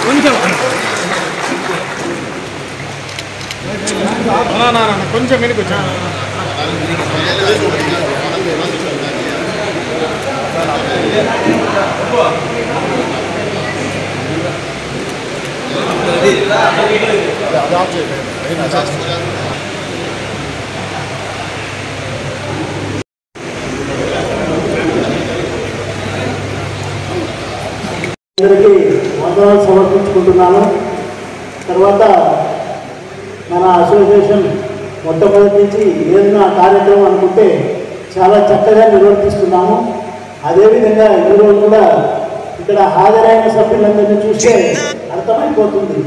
కొంచెం కొంచెం వెనక్కి వచ్చాను. అందరికీ వందనాలు సమర్పించుకుంటున్నాను. తర్వాత మన అసోసియేషన్ మొట్టమొదటి నుంచి ఏదైనా కార్యక్రమం అనుకుంటే చాలా చక్కగా నిర్వర్తిస్తున్నాము. అదేవిధంగా ఈరోజు కూడా ఇక్కడ హాజరైన సభ్యులందరినీ చూస్తే అర్థమైపోతుంది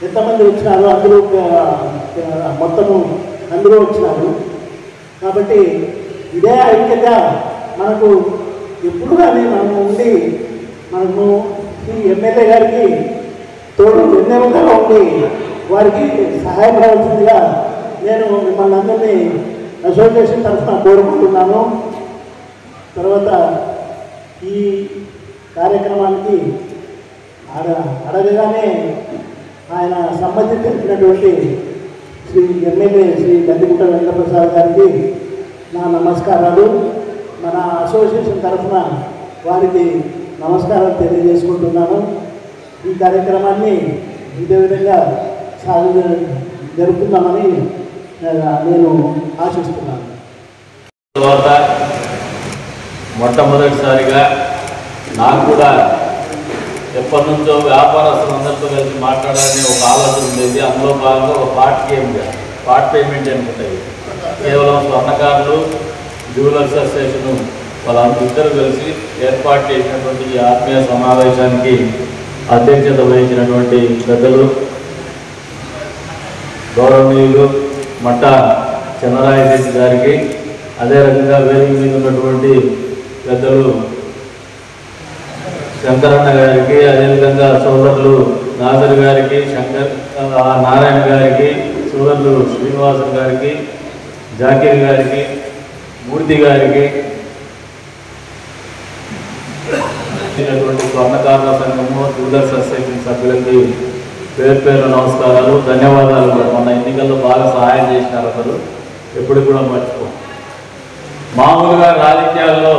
ఎంతమంది వచ్చినారు, అందులో మొత్తము అందరూ వచ్చినారు. కాబట్టి ఇదే ఐక్యత మనకు ఎప్పుడు కానీ మనము ఉండి మనము ఈ ఎమ్మెల్యే గారికి తోడు వెన్నెముకగా ఉండి వారికి సహాయపడవలసిందిగా నేను మిమ్మల్ని అందరినీ అసోసియేషన్ తరఫున కోరుకుంటున్నాను. తర్వాత ఈ కార్యక్రమానికి అడగగానే ఆయన సమ్మతి తెలిపినటువంటి శ్రీ ఎమ్మెల్యే శ్రీ గండిగుట్ట వెంకటప్రసాద్ గారికి నా నమస్కారాలు. మన అసోసియేషన్ తరఫున వారికి నమస్కారాలు తెలియజేసుకుంటున్నాను. ఈ కార్యక్రమాన్ని ఇదే విధంగా జరుపుకుందామని నేను ఆశిస్తున్నాను. తర్వాత మొట్టమొదటిసారిగా నాకు కూడా ఎప్పటి నుంచో వ్యాపారస్తులందరితో కలిసి మాట్లాడాలని ఒక ఆలోచన ఉండేది. అందులో భాగంగా ఒక పార్ట్ పేమెంట్ అనుకుంటాయి. కేవలం స్వర్ణకారులు జ్యువెలర్స్ అసోసియేషన్ వాళ్ళందరూ కలిసి ఏర్పాటు చేసినటువంటి ఈ ఆత్మీయ సమావేశానికి అధ్యక్షత వహించినటువంటి పెద్దలు గౌరవనీయులు మట్ట చంద్రరాయరెడ్డి గారికి, అదే రకంగా వేదిక మీద ఉన్నటువంటి పెద్దలు శంకరన్న గారికి, అదేవిధంగా సోదరులు నాజర్ గారికి, నారాయణ గారికి, సోదరులు శ్రీనివాసన్ గారికి, జాకీర్ గారికి, మూర్తి గారికి, స్వర్ణకారుల సంఘము జ్యువెలర్స్ అసోసియేషన్ సభ్యులకి పేరు పేరు నమస్కారాలు, ధన్యవాదాలు. మొన్న ఎన్నికల్లో బాగా సహాయం చేసినారు. అసలు ఎప్పుడు కూడా మర్చిపో. మామూలుగా రాజకీయాల్లో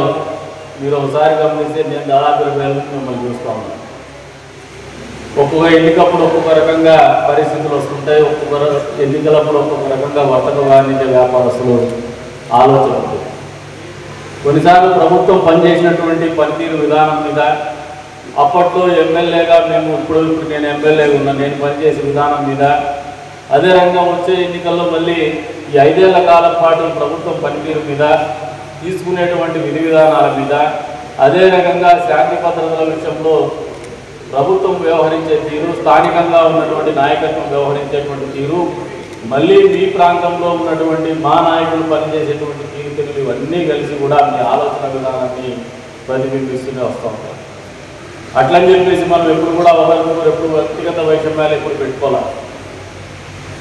మీరు ఒకసారి గమనిస్తే నేను దాదాపు 20 ఏళ్ళ నుంచి మిమ్మల్ని చూస్తూ ఉన్నాను. ఒక్కొక్క ఎన్నికప్పుడు ఒక్కొక్క రకంగా పరిస్థితులు వస్తుంటాయి. ఒక్కొక్క ఎన్నికలప్పుడు ఒక్కొక్క రకంగా వర్తక వాణిజ్య వ్యాపారస్తులు ఆలోచన ఉంటుంది. కొన్నిసార్లు ప్రభుత్వం పనిచేసినటువంటి పనితీరు విధానం మీద అప్పట్లో ఎమ్మెల్యేగా మేము ఇప్పుడు నేను ఎమ్మెల్యేగా ఉన్నా, నేను పనిచేసే విధానం మీద, అదే రంగం వచ్చే ఎన్నికల్లో మళ్ళీ ఈ 5 ఏళ్ల కాలం పాటు ప్రభుత్వం పనితీరు మీద, తీసుకునేటువంటి విధి విధానాల మీద, అదే రకంగా శాంతి భద్రతల విషయంలో ప్రభుత్వం వ్యవహరించే తీరు, స్థానికంగా ఉన్నటువంటి నాయకత్వం వ్యవహరించేటువంటి తీరు, మళ్ళీ మీ ప్రాంతంలో ఉన్నటువంటి మా నాయకులు పనిచేసేటువంటి తీరుతెన్నులు ఇవన్నీ కలిసి కూడా మీ ఆలోచన విధానాన్ని ప్రతిబింబిస్తూనే వస్తూ ఉంటారు. అట్లని చెప్పేసి మనం ఎప్పుడు కూడా ఒకరికొకరు ఎప్పుడు వ్యక్తిగత వైషమ్యాలు ఎప్పుడు పెట్టుకోవాలి.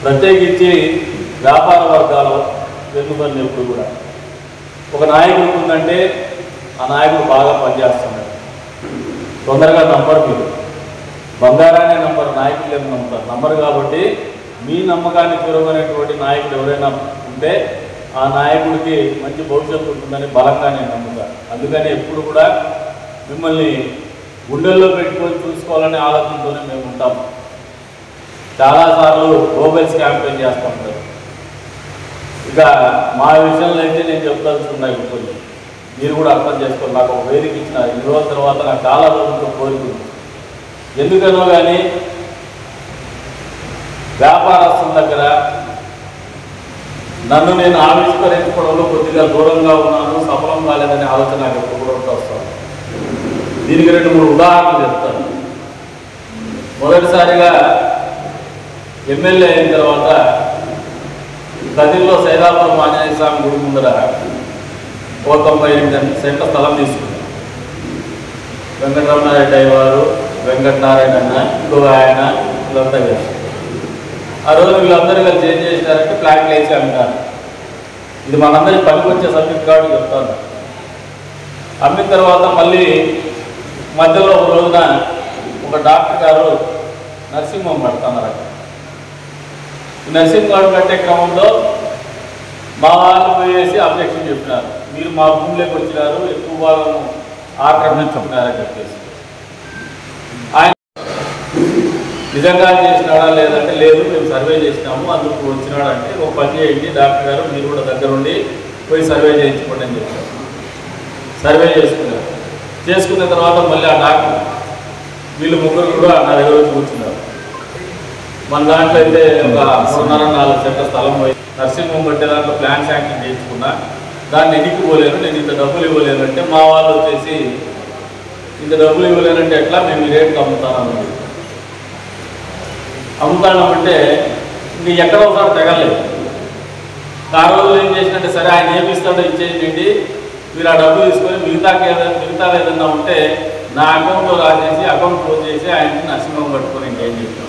ప్రత్యేకించి వ్యాపార వర్గాల వెన్నుకొని ఎప్పుడు కూడా ఒక నాయకుడికి ఉందంటే ఆ నాయకుడు బాగా పనిచేస్తున్నాడు, తొందరగా నంబరు మీరు బంగారాన్ని నంబరు, నాయకులు ఏమి నమ్ముతారు నంబరు. కాబట్టి మీ నమ్మకాన్ని పెరుగనేటువంటి నాయకుడు ఎవరైనా ఉంటే ఆ నాయకుడికి మంచి భవిష్యత్తు ఉంటుందని బలంగా నేను నమ్ముతాను. అందుకని ఎప్పుడు కూడా మిమ్మల్ని గుండెల్లో పెట్టుకొని చూసుకోవాలనే ఆలోచనతోనే మేము ఉంటాము. చాలాసార్లు గ్లోబల్స్ క్యాంపెయిన్ చేస్తూ ఉంటారు. ఇక మా విషయంలో అయితే నేను చెప్పదలుచుకున్నాయి కొన్ని మీరు కూడా అర్థం చేసుకోవాలి. నాకు ఒక వేదిక ఇచ్చిన 2 రోజుల తర్వాత నాకు చాలా రోజులతో కోరుకుంది. ఎందుకనో కానీ వ్యాపారస్తుల దగ్గర నన్ను నేను ఆవిష్కరించుకోవడంలో కొద్దిగా దూరంగా ఉన్నాను, సఫలం కాలేదనే ఆలోచన నాకు ఎప్పుడు కూడా వస్తాను. దీనికి 2-3 ఉదాహరణలు చెప్తాను. మొదటిసారిగా ఎమ్మెల్యే అయిన తర్వాత కదిల్లో సైదాపురం ఆంజనేయ స్వామి గుడి ముందర 98 సెంట్ల స్థలం తీసుకున్నాను. వెంకటరమణారెడ్డి అయ్యవారు, వెంకటనారాయణ అన్న, ఇంకొక ఆయన, వీళ్ళంతా కలిసి ఆ రోజు వీళ్ళందరూ కలిసి ఏం చేసినారంటే ప్లాట్లు వేసి అమ్మినారు. ఇది మనందరికీ పనికి వచ్చే సబ్జెక్ట్ కాబట్టి చెప్తాను. అమ్మిన తర్వాత మళ్ళీ మధ్యలో ఒక రోజున ఒక డాక్టర్ గారు నర్సింగ్ హోమ్ కడుతున్నారు. అక్కడ నర్సింగ్ హోమ్ కట్టే క్రమంలో మా వాళ్ళు పోయేసి అబ్జెక్షన్ చెప్పినారు, మీరు మా భూమిలోకి వచ్చినారు, ఎక్కువ భాగం ఆక్రమించుకున్నారని చెప్పేసి. ఆయన నిజంగా చేసినాడా లేదంటే లేదు, మేము సర్వే చేసినాము, అందుకు వచ్చినాడంటే ఒక పని చేయండి డాక్టర్ గారు, మీరు కూడా దగ్గరుండి పోయి సర్వే చేయించుకోండి అని చెప్పారు. సర్వే చేసుకున్నారు. చేసుకున్న తర్వాత మళ్ళీ ఆ డాక్టర్ వీళ్ళు ముగ్గురు కూడా నా దగ్గర వచ్చి కూర్చున్నారు. మన దాంట్లో అయితే ఒక 3.5-4 సెంట్ల స్థలం పోయి నర్సింగ్ హోమ్ కట్టే దాంట్లో ప్లాన్ శాంక్షన్ చేయించుకున్నా, దాన్ని ఎన్నికపోలేను, నేను ఇంత డబ్బులు ఇవ్వలేను అంటే మా వాళ్ళు వచ్చేసి ఇంత డబ్బులు ఇవ్వలేనంటే ఎట్లా, మేము ఈ రేటుకి అమ్ముతాను అమ్ముతామంటే ఇంక ఎక్కడ ఒకసారి తెగలేదు. ఆ రోజులు ఏం చేసినట్టే సరే ఆయన ఏమిస్తాడో ఇచ్చేయండి, మీరు ఆ డబ్బులు తీసుకొని మిగతా ఏదన్నా ఉంటే నా అకౌంట్లో రాసేసి అకౌంట్ క్లోజ్ చేసి ఆయనకి నర్సింగ్ హోమ్ కట్టుకొని ఇంకేం చెప్పాం.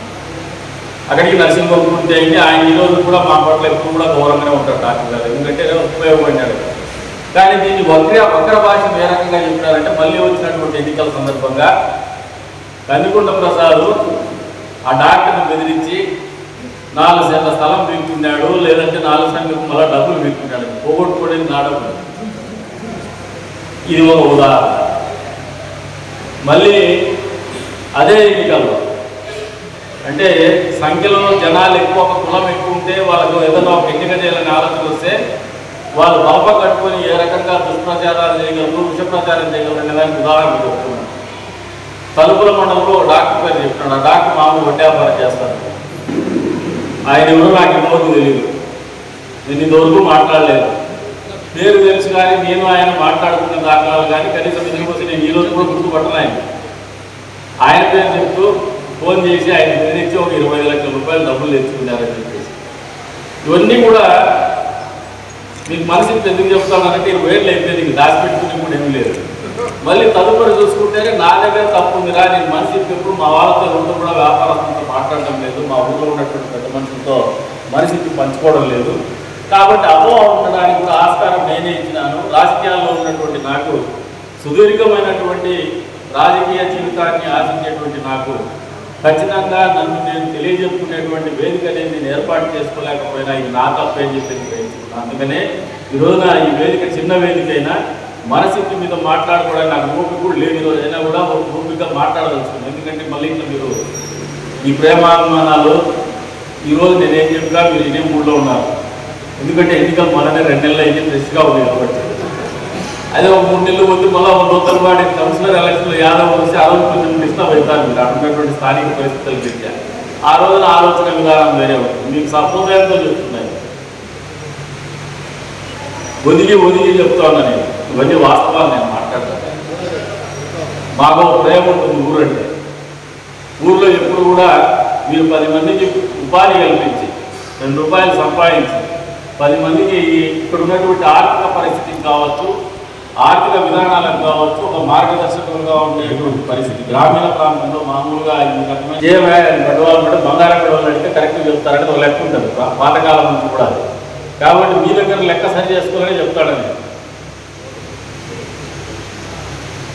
అక్కడికి నర్సింగ్ హోమ్ పూర్తి అయింది. ఆయన ఈరోజు కూడా మా పట్ల ఎప్పుడు కూడా గౌరవంగానే ఉంటారు డాక్టర్ గారు, ఎందుకంటే ఉపయోగపడినాడు. కానీ దీన్ని వక్ర భాష ఏ రకంగా చెప్పినారంటే మళ్ళీ వచ్చినటువంటి ఎన్నికల సందర్భంగా కందికొండ ప్రసాద్ ఆ డాక్టర్ని బెదిరించి 4 సెంట్ల స్థలం వీక్కున్నాడు, లేదంటే 4 సెంట్లకు మళ్ళీ డబ్బులు వీక్కున్నాడు, పోగొట్టుకోవడానికి నా డబ్బులు. ఇది ఒక ఉదాహరణ. మళ్ళీ అదే ఎన్నికల్లో అంటే సంఖ్యలో జనాలు ఎక్కువ, ఒక కులం ఎక్కువ ఉంటే వాళ్ళకు ఏదైనా ఒక ఎన్నిక చేయాలని ఆలోచన వస్తే వాళ్ళు బలప కట్టుకొని ఏ రకంగా దుష్ప్రచారాలు చేయగలరు, విష ప్రచారం చేయగలరు అనే దానికి ఉదాహరణ చెప్తున్నాను. తలుపుల మండలంలో డాక్టర్ పేరు చెప్తున్నాడు. ఆ డాక్టర్ మామూలు వడ్డాపారం చేస్తారు. ఆయన ఎవరో నాకు ఇంతవరకు తెలియదు, నేను ఇంతవరకు మాట్లాడలేదు. పేరు తెలుసు కానీ నేను ఆయన మాట్లాడుకున్న దాఖలాలు కానీ కనీసం ఎందుకోసం నేను ఈరోజు కూడా గుర్తుపట్టను. ఆయన పేరు చెప్తూ ఫోన్ చేసి ఆయన బెదిరించి ఒక 25 లక్షల రూపాయలు డబ్బులు తెచ్చుకున్నారని చెప్పేసి. ఇవన్నీ కూడా మీకు మనసుకి ఎందుకు చెప్తానంటే 20 ఏళ్ళు అయిపోయింది, నీకు దాచిపెట్టుకుని కూడా ఏమీ లేదు. మళ్ళీ తదుపరి చూసుకుంటేనే నా దగ్గర తప్పు ఉందిరా, నేను మనిషికి ఎప్పుడు మా వాళ్ళతో ఎవరితో కూడా వ్యాపారస్తులతో మాట్లాడడం లేదు, మా ఊళ్ళో ఉన్నటువంటి పెద్ద మనుషులతో మనిషికి పంచుకోవడం లేదు, కాబట్టి అపోహ ఉండడానికి కూడా ఆస్కారం నేనే ఇచ్చినాను. రాజకీయాల్లో ఉన్నటువంటి నాకు, సుదీర్ఘమైనటువంటి రాజకీయ జీవితాన్ని ఆశించేటువంటి నాకు ఖచ్చితంగా నన్ను నేను తెలియజెప్పుకునేటువంటి వేదిక అనేది నేను ఏర్పాటు చేసుకోలేకపోయినా ఇది నా తప్పే అని చెప్పి గ్రహించుకున్నాను. అందుకనే ఈరోజున ఈ వేదిక చిన్న వేదిక అయినా మనసిద్ధి మీద మాట్లాడుకోవడానికి నాకు ఓపిక కూడా లేని రోజైనా కూడా ఓపిక మాట్లాడదలుచుకున్నాను. ఎందుకంటే మళ్ళీ ఇంకా మీరు ఈ ప్రేమాభిమానాలు ఈరోజు నేనేం చెప్పినా మీరు ఇదే మూడ్లో ఉన్నారు. ఎందుకంటే ఎన్నికలు మననే 2 నెలలు అయితే ఫ్రెష్గా ఉంది కాబట్టి. అదే ఒక 3 నెలలు ముందు మళ్ళీ లోకల్ బాడీ కౌన్సిలర్ ఎలక్షన్లో యాదవ్ వస్తే ఆ రోజు కొంచెం డిస్టర్బ్ అవుతారు మీరు అన్నటువంటి స్థానిక పరిస్థితులు పెట్టా. ఆ రోజున ఆలోచన విధానం వేరే ఉంటుంది. మీకు సహృదయంతో చెప్తున్నాయి, ఒదిగి చెప్తా ఉన్నా నేను. ఇవన్నీ వాస్తవాలు నేను మాట్లాడతాను. మాకు ప్రేమ ఉంటుంది ఊరంటే. ఊళ్ళో ఎప్పుడు కూడా మీరు 10 మందికి ఉపాధి కల్పించి 2 రూపాయలు సంపాదించి 10 మందికి ఇక్కడ ఉన్నటువంటి ఆర్థిక పరిస్థితికి కావచ్చు, ఆర్థిక విధానాలకు కావచ్చు, ఒక మార్గదర్శకులుగా ఉండేటువంటి పరిస్థితి. గ్రామీణ ప్రాంతంలో మామూలుగా ఈ రకమైన గడవాలి బంగారం గడవలు అంటే కరెక్ట్గా చెప్తారంటే ఒక లెక్క ఉంటుంది పాతకాలం నుంచి కూడా. కాబట్టి మీ దగ్గర లెక్క సరి చేసుకోవాలని చెప్తాడని.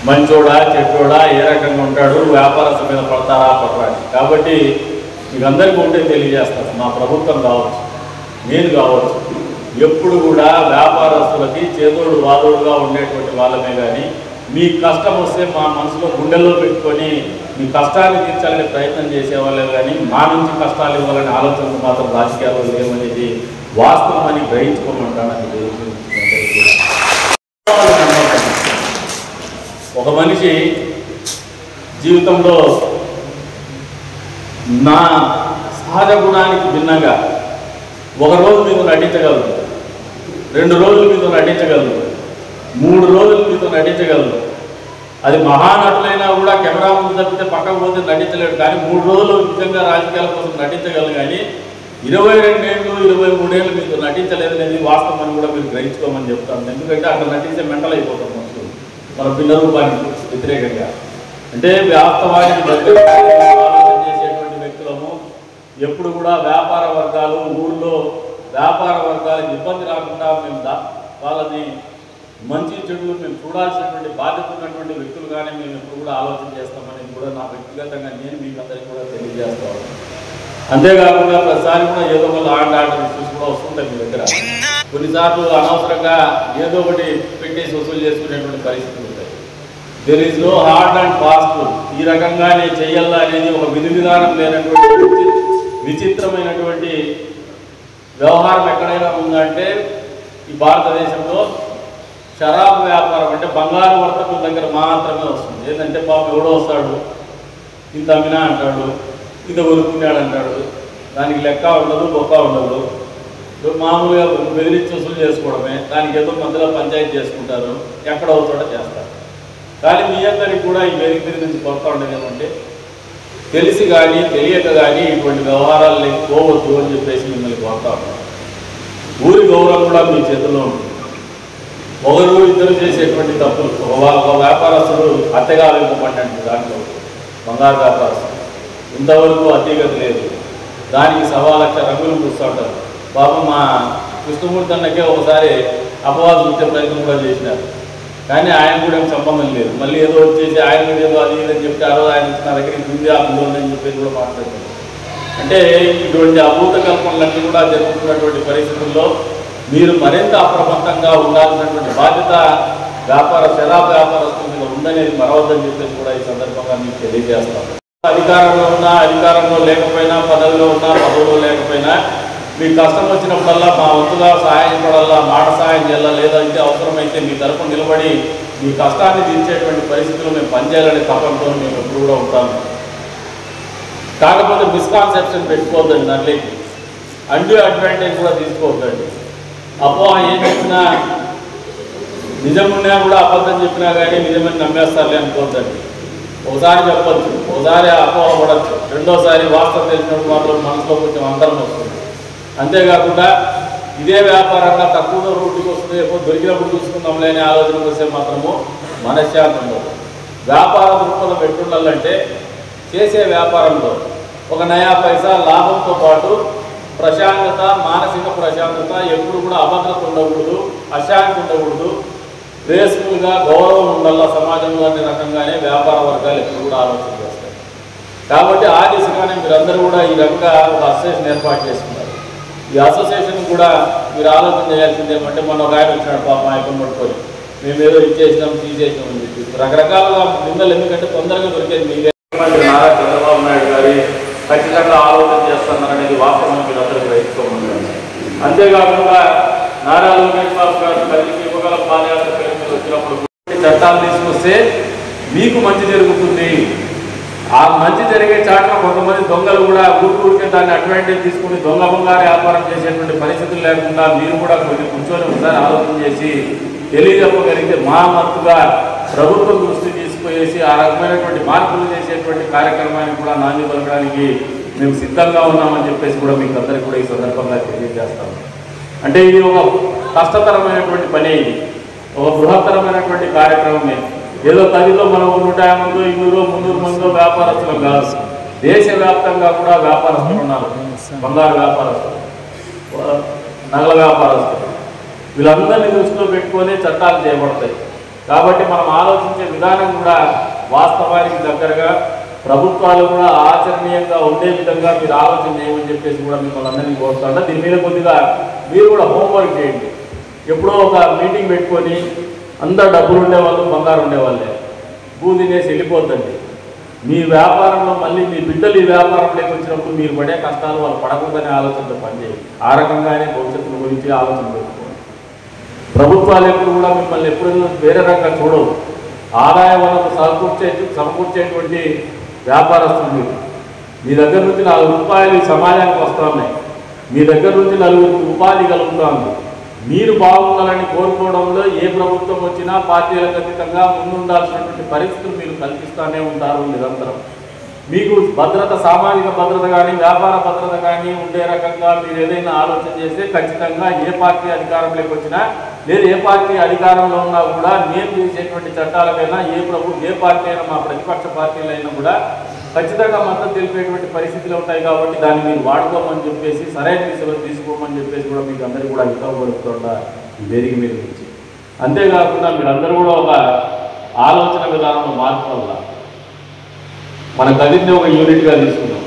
మంచోడా చెట్టోడా ఏ రకంగా ఉంటాడు, వ్యాపారస్తు మీద పడతారా పడరాని. కాబట్టి మీకు అందరికీ ఉంటే తెలియజేస్తాను, మా ప్రభుత్వం కావచ్చు, నేను కావచ్చు, ఎప్పుడు కూడా వ్యాపారస్తులకి చేదోడు వాదోడుగా ఉండేటువంటి వాళ్ళమే. కానీ మీ కష్టం వస్తే మా మనసులో గుండెల్లో పెట్టుకొని మీ కష్టాన్ని తీర్చాలని ప్రయత్నం చేసేవాళ్ళే కానీ మా నుంచి కష్టాలు ఇవ్వాలని ఆలోచనలు మాత్రం రాజకీయాల్లో లేవనేది వాస్తవమని గ్రహించుకోమంటాను. ఒక మనిషి జీవితంలో నా సహజ గుణానికి భిన్నంగా 1 రోజు మీతో నటించగలరు, 2 రోజులు మీతో నటించగలరు, 3 రోజులు మీతో నటించగలరు. అది మహానటులైనా కూడా కెమెరా ముందు తప్పితే పక్కకు పోతే నటించలేడు. కానీ 3 రోజులు నిజంగా రాజకీయాల కోసం నటించగలరు. కానీ 22 ఏళ్ళు 23 ఏళ్ళు మీతో నటించలేదనేది వాస్తవం అని కూడా మీరు గ్రహించుకోమని చెప్తాను. ఎందుకంటే అక్కడ నటించే మెంటల్ అయిపోతాం మనుషులు మన భిన్న రూపానికి వ్యతిరేకంగా. అంటే వాస్తవానికి దగ్గర ఆలోచన చేసేటువంటి వ్యక్తులము. ఎప్పుడు కూడా వ్యాపార వర్గాలు ఊళ్ళో వ్యాపార వర్గాలకు ఇబ్బంది రాకుండా మేము వాళ్ళని మంచి చెడులు మేము చూడాల్సినటువంటి బాధ్యత ఉన్నటువంటి వ్యక్తులుగానే మేము ఎప్పుడు కూడా ఆలోచన చేస్తామని కూడా నా వ్యక్తిగతంగా నేను మీకు అందరికీ కూడా తెలియజేస్తాను. అంతేకాకుండా ప్రతిసారి కూడా ఏదో ఒక ఆర్డర్ ఇష్యూస్ కూడా వస్తుంటాయి మీ దగ్గర. కొన్నిసార్లు అనవసరంగా ఏదో ఒకటి పెట్టేసి వసూలు చేసుకునేటువంటి పరిస్థితులు ఉంటాయి. There is no hard and fast. ఈ రకంగా నేను చేయాలా అనేది ఒక విధి విధానం లేనటువంటి విచిత్రమైనటువంటి వ్యవహారం ఎక్కడైనా ఉందంటే ఈ భారతదేశంలో షరాబు వ్యాపారం అంటే బంగారు వర్తకుల దగ్గర మాత్రమే వస్తుంది. ఏంటంటే పాపం ఎవడో వస్తాడు, ఇంత అమ్మినా అంటాడు, ఇంత కొనుక్కున్నాడు అంటాడు, దానికి లెక్క ఉండదు, బొక్క ఉండదు. మామూలుగా బెదిరించి వసూలు చేసుకోవడమే, దానికి ఏదో మధ్యలో పంచాయతీ చేసుకుంటారు, ఎక్కడ అవుతాడో చేస్తారు. కానీ మీ అందరికి కూడా ఈ వేదిక మీద నుంచి కొడతా ఉండేది ఏమంటే తెలిసి కానీ తెలియక కానీ ఇటువంటి వ్యవహారాలు పోవద్దు అని చెప్పేసి మిమ్మల్ని కోరుతా ఉన్నాను. ఊరి గౌరవం కూడా మీ చేతుల్లో ఉంటుంది. ఒకరు ఇద్దరు చేసేటువంటి తప్పులు, ఒక వ్యాపారస్తుడు అత్తగా వెళ్ళిపోబడినట్టు దాంట్లో బంగారు వ్యాపారస్తుడు ఇంతవరకు అతీగత లేదు. దానికి 1,00,000 రంగులు పూస్తూ ఉంటారు. పాపం మా కృష్ణమూర్తి అన్నకే ఒకసారి అపవాదం చూసే ప్రయత్నం కూడా చేసినారు. కానీ ఆయన కూడా ఏం సంబంధం లేదు. మళ్ళీ ఏదో వచ్చేసి ఆయన మీద ఏదో అది ఇదని చెప్పి ఆ రోజు ఆయన నా దగ్గరికి ఉంది ఆ ఉందని చెప్పేసి కూడా మాట్లాడుతున్నారు. అంటే ఇటువంటి అభూత కల్పనలన్నీ కూడా జరుగుతున్నటువంటి పరిస్థితుల్లో మీరు మరింత అప్రమత్తంగా ఉండాల్సినటువంటి బాధ్యత షరాబ్ వ్యాపారస్తుల మీద ఉందనేది మరవద్దని చెప్పేసి కూడా ఈ సందర్భంగా మీకు తెలియజేస్తాను. అధికారంలో ఉన్నా అధికారంలో లేకపోయినా, పదవిలో ఉన్నా పదవిలో లేకపోయినా, మీకు కష్టం వచ్చినప్పుడల్లా మా వంతుగా సహాయం పడాలా, మాట సహాయం చేయాలా, లేదంటే అవసరమైతే మీ తరపున నిలబడి మీ కష్టాన్ని తీర్చేటువంటి పరిస్థితులు మేము పనిచేయాలనే తపంతో మేము ఎప్పుడు కూడా ఉంటాము. కాకపోతే మిస్కాన్సెప్షన్ పెట్టుకోవద్దండి, దాంట్లోకి అండ్యూ అడ్వాంటేజ్ కూడా తీసుకోవద్దండి. అపోహ ఏం చెప్పినా నిజమున్నా కూడా అబద్ధం చెప్పినా కానీ నిజమని నమ్మేస్తారులే అనుకోవద్దండి. ఒకసారి చెప్పచ్చు, ఒకసారి అపోహ పడవచ్చు, రెండోసారి వాస్తవం తెలిసినప్పుడు మాత్రం మనసులో కొంచెం అందరం వస్తుంది. అంతేకాకుండా ఇదే వ్యాపారంగా తక్కువ రూట్కి వస్తుంది, దొరికినప్పుడు చూసుకుందాంలే అనే ఆలోచనకు వస్తే మాత్రము మనశ్శాంతి ఉండదు. వ్యాపార దృక్పథం పెట్టుండాలంటే చేసే వ్యాపారంలో ఒక నయా పైసా లాభంతో పాటు ప్రశాంతత, మానసిక ప్రశాంతత, ఎప్పుడు కూడా అభద్రత ఉండకూడదు, అశాంతి ఉండకూడదు, గ్రేస్ఫుల్గా గౌరవం ఉండాల సమాజంలో అనే రకంగానే వ్యాపార వర్గాలు ఎప్పుడు కూడా ఆలోచన చేస్తాయి. కాబట్టి ఆ దిశగానే మీరందరూ కూడా ఈ రకంగా ఒక అసోసియేషన్ ఏర్పాటు చేసుకున్నారు. ఈ అసోసియేషన్ కూడా మీరు ఆలోచన చేయాల్సింది ఏమంటే మన ఒక ఆయన వచ్చినాడు పాపం ఆయన పట్టుకొని మేము ఏదో ఇచ్చేసినాం తీసేసినాం అని చెప్పి రకరకాలుగా నిందలు. ఎందుకంటే తొందరగా దొరికేది మీరే. నారా చంద్రబాబు నాయుడు గారి ఖచ్చితంగా ఆలోచన చేస్తున్నారనేది వాస్తవం మీరు అందరూ గ్రహించుకోమన్నారు. అంతేకాకుండా నారా లోకేష్ బాబు గారు తల్లికి యువగల పాదయాత్ర పేరు మీద వచ్చినప్పుడు చట్టాలు తీసుకొస్తే మీకు మంచి జరుగుతుంది. ఆ మంచి జరిగే చాటున కొంతమంది దొంగలు కూడా ఊరికే దాన్ని అడ్వాంటేజ్ తీసుకుని దొంగ బంగారు వ్యాపారం చేసేటువంటి పరిస్థితులు లేకుండా మీరు కూడా కొన్ని కూర్చొని ఒకసారి ఆలోచన చేసి తెలియజెప్పగలిగితే మా మత్తుగా ప్రభుత్వం దృష్టి తీసుకువేసి ఆ రకమైనటువంటి మార్పులు చేసేటువంటి కార్యక్రమాన్ని కూడా నాంది పలకడానికి మేము సిద్ధంగా ఉన్నామని చెప్పేసి కూడా మీకు అందరికీ కూడా ఈ సందర్భంగా తెలియజేస్తాము. అంటే ఇది ఒక కష్టతరమైనటువంటి పని, ఇది ఒక బృహత్తరమైనటువంటి కార్యక్రమమే. ఏదో తదిలో మనం 150 200 300 మందిలో వ్యాపారస్తులు కాదు, దేశవ్యాప్తంగా కూడా వ్యాపారస్తులు ఉన్నారు. బంగారు వ్యాపారస్తులు, నగల వ్యాపారస్తులు, వీళ్ళందరినీ దృష్టిలో పెట్టుకొని చట్టాలు చేయబడతాయి. కాబట్టి మనం ఆలోచించే విధానం కూడా వాస్తవానికి దగ్గరగా, ప్రభుత్వాలు కూడా ఆచరణీయంగా ఉండే విధంగా మీరు ఆలోచన చేయమని చెప్పేసి కూడా మిమ్మల్ని అందరినీ కోరుతాను. దీని మీద కొద్దిగా మీరు కూడా హోంవర్క్ చేయండి. ఎప్పుడో ఒక మీటింగ్ పెట్టుకొని అందరు డబ్బులు ఉండేవాళ్ళు, బంగారు ఉండేవాళ్ళే భూ తినేసి వెళ్ళిపోద్దండి. మీ వ్యాపారంలో మళ్ళీ మీ బిడ్డలు ఈ వ్యాపారంలోకి వచ్చినప్పుడు మీరు పడే కష్టాలు వాళ్ళు పడకూడదనే ఆలోచనతో పనిచేయండి. ఆ రకంగానే భవిష్యత్తు గురించి ఆలోచన పెట్టుకోండి. ప్రభుత్వాలు ఎప్పుడు కూడా మిమ్మల్ని ఎప్పుడు వేరే రకంగా చూడవు. ఆదాయ వనరు సమకూర్చేటువంటి వ్యాపారస్తులు మీ దగ్గర నుంచి 4 రూపాయలు ఈ సమాజానికి వస్తూ ఉన్నాయి. మీ దగ్గర నుంచి 4 ఉపాధి కలుగుతూ ఉంది. మీరు బాగుండాలని కోరుకోవడంలో ఏ ప్రభుత్వం వచ్చినా పార్టీలకు అతీతంగా ముందుండాల్సినటువంటి పరిస్థితులు మీరు కల్పిస్తూనే ఉంటారు నిరంతరం. మీకు భద్రత, సామాజిక భద్రత కానీ వ్యాపార భద్రత కానీ ఉండే రకంగా మీరు ఏదైనా ఆలోచన చేస్తే ఖచ్చితంగా ఏ పార్టీ అధికారంలోకి వచ్చినా లేదు ఏ పార్టీ అధికారంలో ఉన్నా కూడా మేము చేసేటువంటి చట్టాలకైనా ఏ పార్టీ అయినా మా ప్రతిపక్ష పార్టీలైనా కూడా ఖచ్చితంగా మద్దతు తెలిపేటువంటి పరిస్థితులు ఉంటాయి. కాబట్టి దాన్ని మీరు వాడుకోమని చెప్పేసి సరైన దిశలో తీసుకోమని చెప్పేసి కూడా మీకు అందరూ కూడా హితపడుతుంటా ఈ వేదిక మీద నుంచి. అంతేకాకుండా మీరందరూ కూడా ఒక ఆలోచన విధానంలో మార్పు వల్ల మన గదిని ఒక యూనిట్గా తీసుకున్నాం.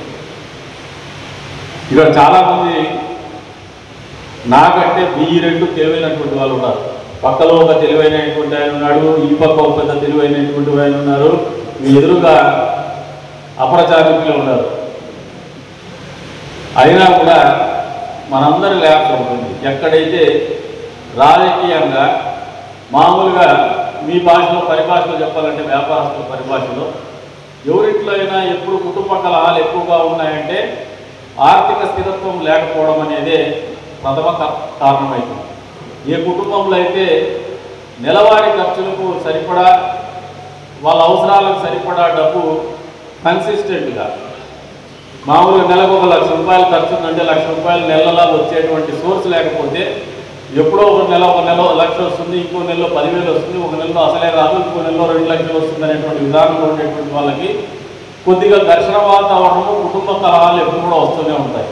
ఇక్కడ చాలామంది నాకంటే 1000 రెట్లు తెలివైనటువంటి వాళ్ళు ఉన్నారు. పక్కలో ఒక తెలివైనటువంటి ఆయన ఉన్నాడు, ఈ పక్క ఒక పెద్ద తెలివైనటువంటి ఆయన ఉన్నారు, మీ ఎదురుగా అపరచారికులు ఉన్నారు. అయినా కూడా మనందరి ల్యాబ్స్ ఉంటుంది. ఎక్కడైతే రాజకీయంగా మామూలుగా మీ భాషలో పరిభాషలో చెప్పాలంటే వ్యాపారస్తుల పరిభాషలో ఎవరింట్లో అయినా ఎప్పుడు కుటుంబ కలహాలు ఎక్కువగా ఉన్నాయంటే ఆర్థిక స్థిరత్వం లేకపోవడం అనేదే ప్రథమ కారణమవుతుంది. ఏ కుటుంబంలో అయితే నెలవారీ ఖర్చులకు సరిపడా వాళ్ళ అవసరాలకు సరిపడా డబ్బు కన్సిస్టెంట్గా మామూలుగా నెలకు 1 లక్ష రూపాయలు ఖర్చు ఉందంటే 1 లక్ష రూపాయలు నెలలా వచ్చేటువంటి సోర్స్ లేకపోతే ఎప్పుడో ఒక నెల 1 లక్ష వస్తుంది, ఇంకో నెలలో 10,000 వస్తుంది, ఒక నెలలో అసలే రాదు, ఇంకో నెలలో 2 లక్షలు వస్తుంది అనేటువంటి విధానంలో ఉండేటువంటి వాళ్ళకి కొద్దిగా ఘర్షణ వాతావరణము, కుటుంబ కలహాలు ఎప్పుడు కూడా వస్తూనే ఉంటాయి.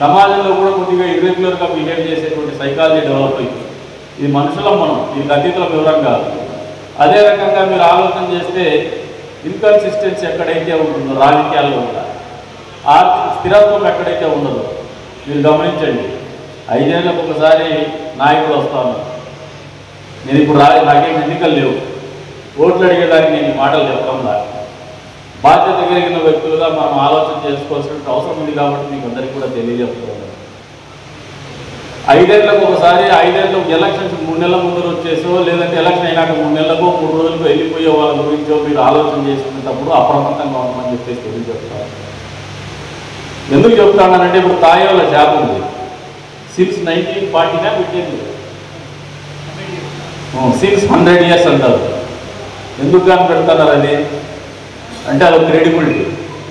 సమాజంలో కూడా కొద్దిగా ఇర్రెగ్యులర్గా బిహేవ్ చేసేటువంటి సైకాలజీ డెవలప్ అవుతుంది. ఇది మనుషులం మనం, ఇది అతీతుల వివరం కాదు. అదే రకంగా మీరు ఆలోచన చేస్తే ఇన్కన్సిస్టెన్సీ ఎక్కడైతే ఉంటుందో రాజకీయాల్లో కూడా ఆర్థిక స్థిరత్వం ఎక్కడైతే ఉండదో మీరు గమనించండి. 5 ఏళ్ళకు ఒకసారి నాయకుడు వస్తాను. నేను ఇప్పుడు నాకేం ఎన్నికలు లేవు, ఓట్లు అడిగేదానికి నేను ఈ మాటలు చెప్పడంలా బాధ్యత కలిగిన వ్యక్తులుగా మనం ఆలోచన చేసుకోవాల్సిన అవసరం ఉంది. కాబట్టి మీకు అందరికీ కూడా తెలియజేస్తున్నాను. 5 ఏళ్ళకు ఒకసారి 5 ఏళ్ళకు ఎలక్షన్స్ 3 నెలల ముందు వచ్చేసో లేదంటే ఎలక్షన్ అయినాక 3 నెలలకు 3 రోజులకు వెళ్ళిపోయే వాళ్ళ గురించో మీరు ఆలోచన చేసుకునేటప్పుడు అప్రమత్తంగా ఉండమని చెప్పేసి తెలియజేస్తాను. ఎందుకు చెప్తానంటే ఇప్పుడు తాయోల జాబ్ ఉంది. సిన్స్ 1940 పెట్టింది, సిన్స్ 100 years అంటారు. ఎందుకు కానీ పెడతారు అది అంటే అదొక క్రెడిబిలిటీ,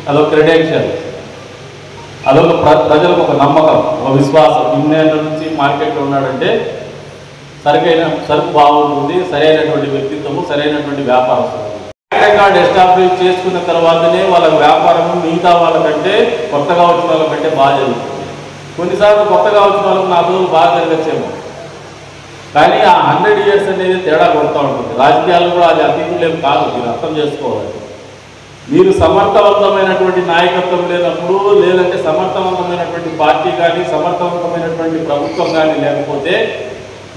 అదొక క్రెడెన్షియల్, అదొక ప్రజలకు ఒక నమ్మకం, ఒక విశ్వాసం. ఇన్నేళ్ళ నుంచి మార్కెట్లో ఉన్నాడంటే సరుకు బాగుంటుంది, సరైనటువంటి వ్యక్తిత్వము, సరైనటువంటి వ్యాపారస్తులు. కార్డ్ ఎస్టాబ్లిష్ చేసుకున్న తర్వాతనే వాళ్ళ వ్యాపారం మిగతా వాళ్ళకంటే కొత్తగా వచ్చిన వాళ్ళకంటే బాగా జరుగుతుంది. కొన్నిసార్లు కొత్తగా వచ్చిన వాళ్ళకు 4 రోజులు బాగా జరగచ్చేమో, కానీ ఆ 100 years అనేది తేడా కొడుతూ ఉంటుంది. రాజకీయాలు కూడా అది అతీతులేం కాదు, మీరు అర్థం చేసుకోవాలి. మీరు సమర్థవంతమైనటువంటి నాయకత్వం లేనప్పుడు, లేదంటే సమర్థవంతమైనటువంటి పార్టీ కానీ సమర్థవంతమైనటువంటి ప్రభుత్వం కానీ లేకపోతే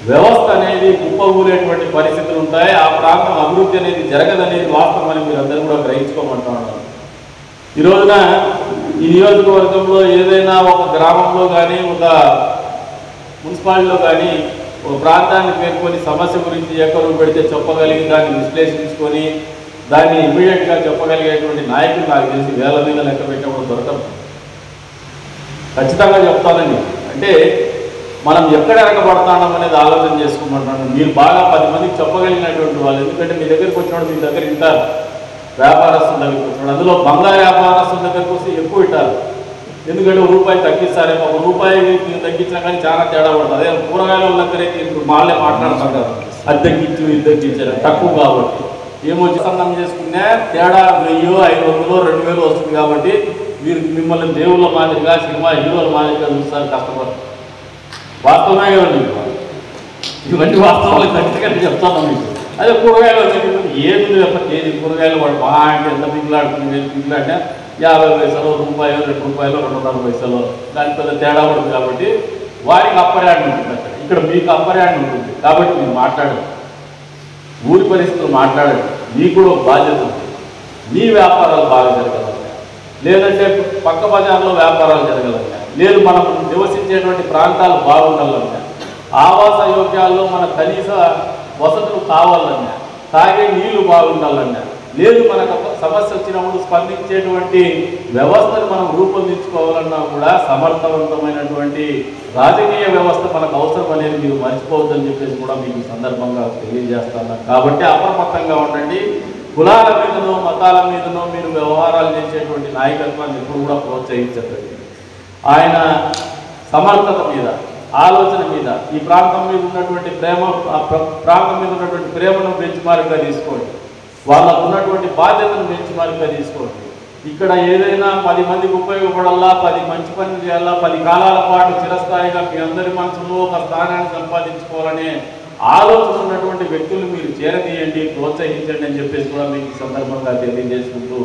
వ్యవస్థ అనేది కుప్పగూలేటువంటి పరిస్థితులు ఉంటాయి. ఆ ప్రాంతం అభివృద్ధి అనేది జరగదనేది వాస్తవం అని మీరు అందరూ కూడా గ్రహించుకోమంటా ఉన్నారు. ఈ రోజున ఈ నియోజకవర్గంలో ఏదైనా ఒక గ్రామంలో కానీ ఒక మున్సిపాలిటీలో కానీ ఒక ప్రాంతాన్ని పేర్కొని సమస్య గురించి ఎక్కడో పెడితే చెప్పగలిగి దాన్ని విశ్లేషించుకొని దాన్ని ఇమీడియట్గా చెప్పగలిగేటువంటి నాయకులు నాకు తెలిసి వేల మీద లెక్క పెట్టినప్పుడు దొరకదు. ఖచ్చితంగా చెప్తానండి. అంటే మనం ఎక్కడ ఎరగబడతాం అనేది ఆలోచన చేసుకోమంటున్నాను. మీరు బాగా 10 మందికి చెప్పగలిగినటువంటి వాళ్ళు, ఎందుకంటే మీ దగ్గరికి వచ్చినప్పుడు మీ దగ్గర ఇంటారు, వ్యాపారస్తుల దగ్గరికి వచ్చినాడు, అందులో బంగారు వ్యాపారస్తుల దగ్గరకు వస్తే ఎక్కువ ఇట్టారు. ఎందుకంటే ₹1 తగ్గిస్తారేమో, ₹1 తగ్గించినా కానీ చాలా తేడా పడుతుంది. అదే కూరగాయల దగ్గరైతే ఇప్పుడు వాళ్ళే మాట్లాడతాం కదా, అది తగ్గించు ఇది తగ్గించారు, తక్కువ కాబట్టి ఏమొచ్చి సందం చేసుకునే తేడా 1000, 500, 2000 వస్తుంది. కాబట్టి మీరు మిమ్మల్ని దేవుళ్ళ మాదిరిగా సినిమా హీరోల మాదిరిగా చూస్తారు, కష్టపడతారు. వాస్తవమే కదండి, ఇవన్నీ వాస్తవాలు ఖచ్చితంగా చెప్తాను మీకు. అదే కూరగాయలు ఏది కేజీ కూరగాయలు వాడు మహా అంటే ఎంత పింకులాడుతుంది, పింకులాడినా 50 పైసలు, ₹1, ₹2, ₹2.50 దాని పెద్ద తేడా పడుతుంది. కాబట్టి వారికి అప్పర్ హ్యాండ్ ఉంటుంది అక్కడ, ఇక్కడ మీకు అప్పర్ హ్యాండ్ ఉంటుంది. కాబట్టి మీరు మాట్లాడండి, ఊరి పరిస్థితులు మాట్లాడండి. మీకు కూడా బాధ్యత ఉంది. మీ వ్యాపారాలు బాగా జరగాలన్నా, లేదంటే పక్క బజార్లో వ్యాపారాలు జరగాలన్నా, లేదు మనం నివసించేటువంటి ప్రాంతాలు బాగుండాలన్నా, ఆవాస యోగ్యాల్లో మన కనీస వసతులు కావాలన్నా, తాగే నీళ్లు బాగుండాలన్నా, లేదు మనకు సమస్య వచ్చినప్పుడు స్పందించేటువంటి వ్యవస్థను మనం రూపొందించుకోవాలన్నా కూడా సమర్థవంతమైనటువంటి రాజకీయ వ్యవస్థ మనకు అవసరం అనేది మీరు మర్చిపోవద్దని చెప్పేసి కూడా మీకు సందర్భంగా తెలియజేస్తాను. కాబట్టి అప్రమత్తంగా ఉండండి. కులాల మీదనో మతాల మీదనో మీరు వ్యవహారాలు చేసేటువంటి నాయకత్వాన్ని ఎప్పుడు కూడా ప్రోత్సహించకండి. ఆయన సమర్థత మీద, ఆలోచన మీద, ఈ ప్రాంతం మీద ఉన్నటువంటి ప్రాంతం మీద ఉన్నటువంటి ప్రేమను బెంచ్మార్క్గా తీసుకోండి. వాళ్ళకు ఉన్నటువంటి బాధ్యతను బెంచ్మార్క్గా తీసుకోండి. ఇక్కడ ఏదైనా 10 మందికి ఉపయోగపడాలా, 10 మంచి పనులు చేయాలా, 10 కాలాల పాటు చిరస్థాయిగా మీ అందరి మనసులో ఒక స్థానాన్ని సంపాదించుకోవాలనే ఆలోచన ఉన్నటువంటి వ్యక్తులు మీరు చేరదీయండి, ప్రోత్సహించండి అని చెప్పేసి కూడా మీకు ఈ సందర్భంగా తెలియజేసుకుంటూ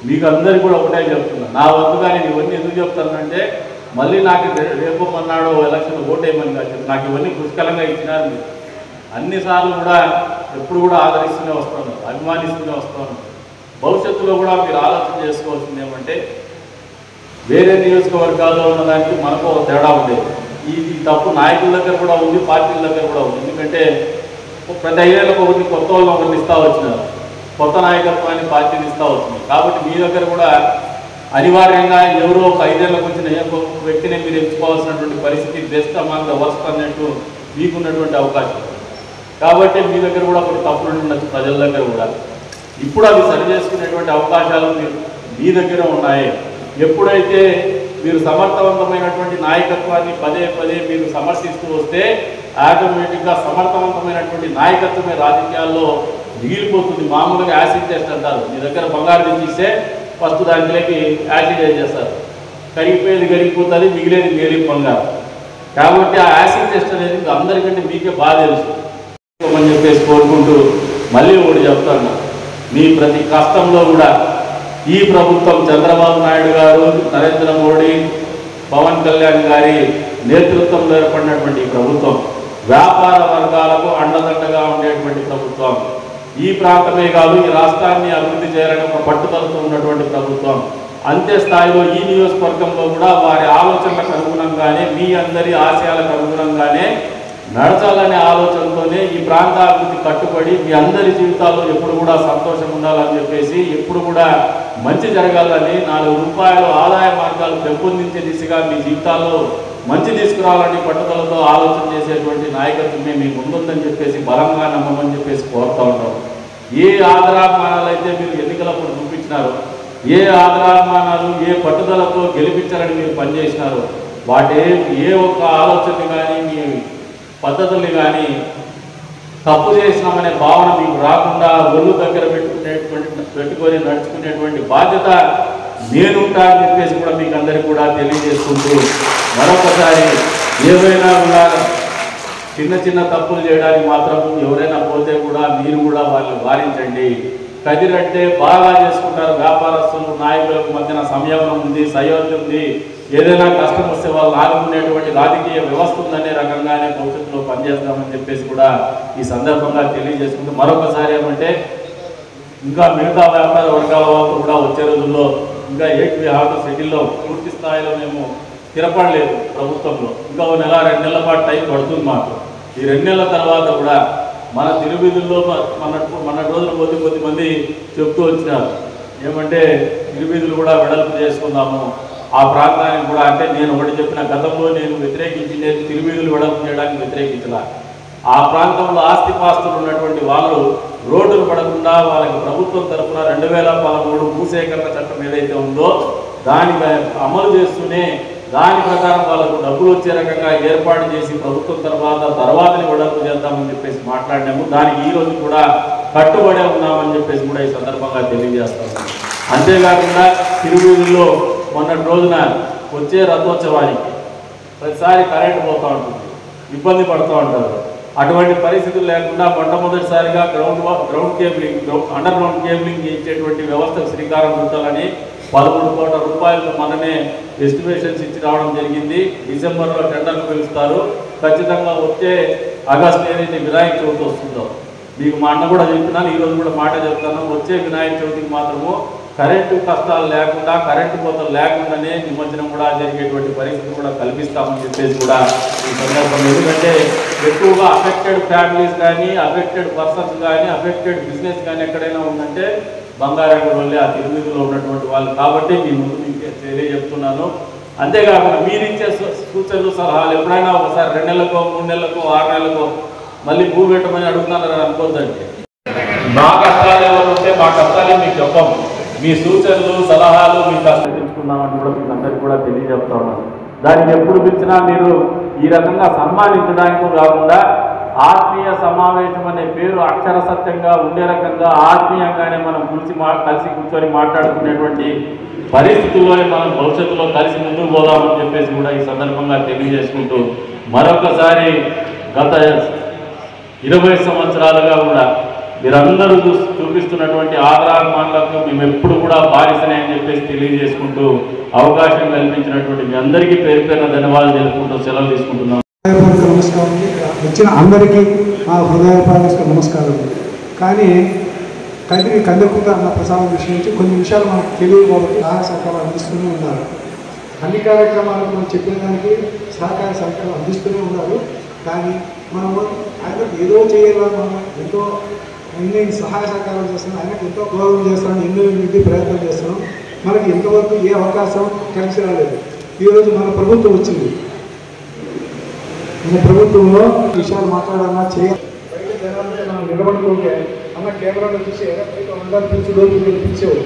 మీకు అందరికీ కూడా ఒకటే చెప్తున్నా. నా వంతుగా నేను ఇవన్నీ ఎందుకు చెప్తానంటే మళ్ళీ నాకు రేపు మొన్నాడు ఎలక్షన్ ఓటేయమని కాదు, నాకు ఇవన్నీ పుష్కలంగా ఇచ్చినారు. మీరు అన్నిసార్లు కూడా ఎప్పుడు కూడా ఆదరిస్తూనే వస్తాను, అభిమానిస్తూనే వస్తాను. భవిష్యత్తులో కూడా మీరు ఆలోచన చేసుకోవాల్సింది ఏమంటే వేరే నియోజకవర్గాల్లో ఉన్నదానికి మనకు ఒక తేడా ఉండేది. ఈ తప్పు నాయకుల దగ్గర కూడా ఉంది, పార్టీల దగ్గర కూడా ఉంది. ఎందుకంటే ప్రతి 5 ఏళ్ళకు ఒకరిని కొత్త వాళ్ళని ఒకరిని ఇస్తూ వచ్చినారు, కొత్త నాయకత్వాన్ని పార్టీని ఇస్తూ వచ్చినారు. కాబట్టి మీ దగ్గర కూడా అనివార్యంగా ఎవరో ఒక 5 ఏళ్ళకు వచ్చిన వ్యక్తిని మీరు ఎంచుకోవాల్సినటువంటి పరిస్థితి, బెస్ట్ అమాంగ్ ద వర్స్ట్ అన్నట్టు మీకున్నటువంటి అవకాశం. కాబట్టి మీ దగ్గర కూడా కొన్ని తప్పులు ఉండొచ్చు, ప్రజల దగ్గర కూడా. ఇప్పుడు అవి సరి చేసుకునేటువంటి అవకాశాలు మీ దగ్గర ఉన్నాయి. ఎప్పుడైతే మీరు సమర్థవంతమైనటువంటి నాయకత్వాన్ని పదే మీరు సమర్థిస్తూ వస్తే ఆటోమేటిక్గా సమర్థవంతమైనటువంటి నాయకత్వమే రాజకీయాల్లో మిగిలిపోతుంది. మామూలుగా యాసిడ్ టెస్ట్ అంటారు. మీ దగ్గర బంగారు తెచ్చిస్తే ఫస్ట్ దాంట్లోకి యాసిడ్ చేస్తారు, కరిగిపోతుంది, మిగిలేది మేరీ బంగారు. కాబట్టి ఆ యాసిడ్ టెస్ట్ అనేది అందరికంటే మీకే బాగా తెలుసు అని చెప్పేసి కోరుకుంటూ మళ్ళీ ఒకటి చెప్తాను. మీ ప్రతి కష్టంలో కూడా ఈ ప్రభుత్వం, చంద్రబాబు నాయుడు గారు, నరేంద్ర మోడీ, పవన్ కళ్యాణ్ గారి నేతృత్వంలో ఏర్పడినటువంటి ప్రభుత్వం వ్యాపార వర్గాలకు అండదండగా ఉండేటువంటి ప్రభుత్వం. ఈ ప్రాంతమే కాదు, ఈ రాష్ట్రాన్ని అభివృద్ధి చేయాలని ఒక పట్టుదలతో ఉన్నటువంటి ప్రభుత్వం. అంతే స్థాయిలో ఈ నియోజకవర్గంలో కూడా వారి ఆలోచనలకు అనుగుణంగానే, మీ అందరి ఆశయాలకు అనుగుణంగానే నడచాలనే ఆలోచనతోనే ఈ ప్రాంత అభివృద్ధి కట్టుబడి మీ అందరి జీవితాల్లో ఎప్పుడు కూడా సంతోషం ఉండాలని చెప్పేసి, ఎప్పుడు కూడా మంచి జరగాలని, 4 రూపాయలు ఆదాయ మార్గాలు పెంపొందించే దిశగా మీ జీవితాల్లో మంచి తీసుకురావాలని పట్టుదలతో ఆలోచన చేసేటువంటి నాయకత్వమే మీ ముందుందని చెప్పేసి బలంగా నమ్మమని చెప్పేసి కోరుతూ ఉంటాం. ఏ ఆదరాభిమానాలు అయితే మీరు ఎన్నికలప్పుడు చూపించినారో, ఏ ఆదరాభిమానాలు, ఏ పట్టుదలతో గెలిపించాలని మీరు పనిచేసినారో, వాటి ఏ ఒక్క ఆలోచన కానీ మీ పద్ధతుల్ని కానీ తప్పు చేసినామనే భావన మీకు రాకుండా ఒళ్ళు దగ్గర పెట్టుకొని నడుచుకునేటువంటి బాధ్యత నేనుంటా అని చెప్పేసి కూడా మీకు అందరికీ కూడా తెలియజేసుకుంటూ మరొకసారి ఏవైనా కూడా చిన్న తప్పులు చేయడానికి మాత్రం ఎవరైనా పోతే కూడా మీరు కూడా వాళ్ళని వారించండి. కదిరంటే బాగా చేసుకుంటారు వ్యాపారస్తులు, నాయకులకు మధ్యన సంయమనం ఉంది, సయోధ్య ఉంది. ఏదైనా కష్టం వస్తే వాళ్ళు ఆదుకునేటువంటి రాజకీయ వ్యవస్థ ఉందనే రకంగానే భవిష్యత్తులో పనిచేస్తామని చెప్పేసి కూడా ఈ సందర్భంగా తెలియజేసుకుంటూ మరొకసారి ఏమంటే ఇంకా మిగతా వ్యాపార వర్గాల వాళ్ళు కూడా వచ్చే రోజుల్లో ఇంకా 8 we have to settle పూర్తి స్థాయిలో మేము స్థిరపడలేదు ప్రభుత్వంలో. ఇంకా 1 నెల 2 నెలల పాటు టైం పడుతుంది మాకు. ఈ 2 నెలల తర్వాత కూడా మన తిరువీధుల్లో మన రోజులు కొద్దిమంది చెప్తూ వచ్చినారు ఏమంటే తిరువీధులు కూడా వెడల్పు చేసుకుందాము, ఆ ప్రాంతానికి కూడా. అంటే నేను ఒకటి చెప్పిన, గతంలో నేను వ్యతిరేకించింది తిరువీధులు వెడల్పు చేయడానికి వ్యతిరేకించలా. ఆ ప్రాంతంలో ఆస్తిపాస్తులు ఉన్నటువంటి వాళ్ళు రోడ్డులు పడకుండా వాళ్ళకి ప్రభుత్వం తరఫున 2013 భూసేకరణ చట్టం ఏదైతే ఉందో దాన్ని అమలు చేస్తూనే దాని ప్రకారం వాళ్ళకు డబ్బులు వచ్చే రకంగా ఏర్పాటు చేసి ప్రభుత్వం తర్వాతని వెడల్పు చేద్దామని చెప్పేసి మాట్లాడినాము. దానికి ఈ రోజు కూడా కట్టుబడే ఉన్నామని చెప్పేసి కూడా ఈ సందర్భంగా తెలియజేస్తాము. అంతేకాకుండా తిరువీధుల్లో మొన్నటి రోజున వచ్చే రథోత్సవానికి ప్రతిసారి కరెంటు పోతూ ఉంటుంది, ఇబ్బంది పడుతూ ఉంటారు. అటువంటి పరిస్థితులు లేకుండా మొట్టమొదటిసారిగా ground cabling, under ground cabling ఇచ్చేటువంటి వ్యవస్థకు శ్రీకారం చుట్టాలని 13 కోట్ల రూపాయలు మననే ఎస్టిమేషన్స్ ఇచ్చి రావడం జరిగింది. డిసెంబర్లో టెండర్లు పిలుస్తారు. ఖచ్చితంగా వచ్చే ఆగస్టు ఏదైతే వినాయక చవితి వస్తుందో, మీకు మా అన్న కూడా చెప్తున్నాను, ఈరోజు కూడా మాట చెప్తాను, వచ్చే వినాయక చవితికి మాత్రము కరెంటు కష్టాలు లేకుండా, కరెంటు కోతలు లేకుండానే నిమజ్జనం కూడా జరిగేటువంటి పరిస్థితి కూడా కల్పిస్తామని చెప్పేసి కూడా ఈ సందర్భంలో. ఎందుకంటే ఎక్కువగా అఫెక్టెడ్ ఫ్యామిలీస్ కానీ, అఫెక్టెడ్ పర్సన్స్ కానీ, అఫెక్టెడ్ బిజినెస్ కానీ ఎక్కడైనా ఉందంటే బంగారెడ్డి వల్లే ఆ తిరుమలలో ఉన్నటువంటి వాళ్ళు. కాబట్టి మీ ముందు మీకు తెలియజెప్తున్నాను. అంతేకాకుండా మీరిచ్చే సూచనలు, సలహాలు ఎప్పుడైనా ఒకసారి 2 నెలలకో 3 నెలలకో 6 నెలలకో మళ్ళీ భూ పెట్టమని అడుగుతున్నారని అనుకోద్దండి. మా కష్టాలు ఎవరు వస్తే మా కష్టాన్ని మీకు చెప్పాము. మీ సూచనలు సలహాలు మీకు తెచ్చుకుందామని కూడా మీకు అందరికీ కూడా తెలియజెప్తా ఉన్నాను. దానికి ఎప్పుడు పిలిచినా మీరు ఈ రకంగా సన్మానించడానికి కాకుండా ఆత్మీయ సమావేశం అనే పేరు అక్షర సత్యంగా ఉండే రకంగా ఆత్మీయంగానే మనం కలిసి కూర్చొని మాట్లాడుకునేటువంటి పరిస్థితుల్లోనే మనం భవిష్యత్తులో కలిసి ముందుకు పోదామని చెప్పేసి కూడా ఈ సందర్భంగా తెలియజేసుకుంటూ మరొకసారి గత 20 సంవత్సరాలుగా కూడా మీరందరూ చూపిస్తున్నటువంటి ఆదరాభిమానులకు మేము ఎప్పుడు కూడా బానిసనే అని చెప్పేసి తెలియజేసుకుంటూ అవకాశం కల్పించినటువంటి మీ అందరికీ పేరు పేరున ధన్యవాదాలు తెలుపుకుంటూ సెలవు తీసుకుంటున్నాం. నమస్కారం. వచ్చిన అందరికీ మా హృదయపూర్వక నమస్కారం. కానీ కందుకూట అన్న ప్రసాదం విషయం నుంచి కొన్ని విషయాలు మనకు తెలియదు కాబట్టి సహాయ సహకారాలు అందిస్తూనే ఉన్నారు. అన్ని కార్యక్రమాలకు మనం చెప్పేదానికి సహకార సహకారం అందిస్తూనే ఉన్నారు. కానీ మనము ఆయనకు ఏదో చేయాలని మనం ఎంతో ఎన్ని సహాయ సహకారాలు చేస్తున్నాం, ఆయనకు ఎంతో గౌరవం చేస్తున్నాం, ఎన్నో ప్రయత్నం చేస్తున్నాం. మనకి ఎంతవరకు ఏ అవకాశం కలిసి రాలేదు. ఈరోజు మన ప్రభుత్వం వచ్చింది. మన ప్రభుత్వంలో విషయాలు మాట్లాడాలన్నా చేయాలి. బయట జనాలతో మనం నిలబడుకుంటే అన్న కేంద్రంలో చూసి బయట అందరూ పిలిచి లోపలికి పిలిచేవాడు.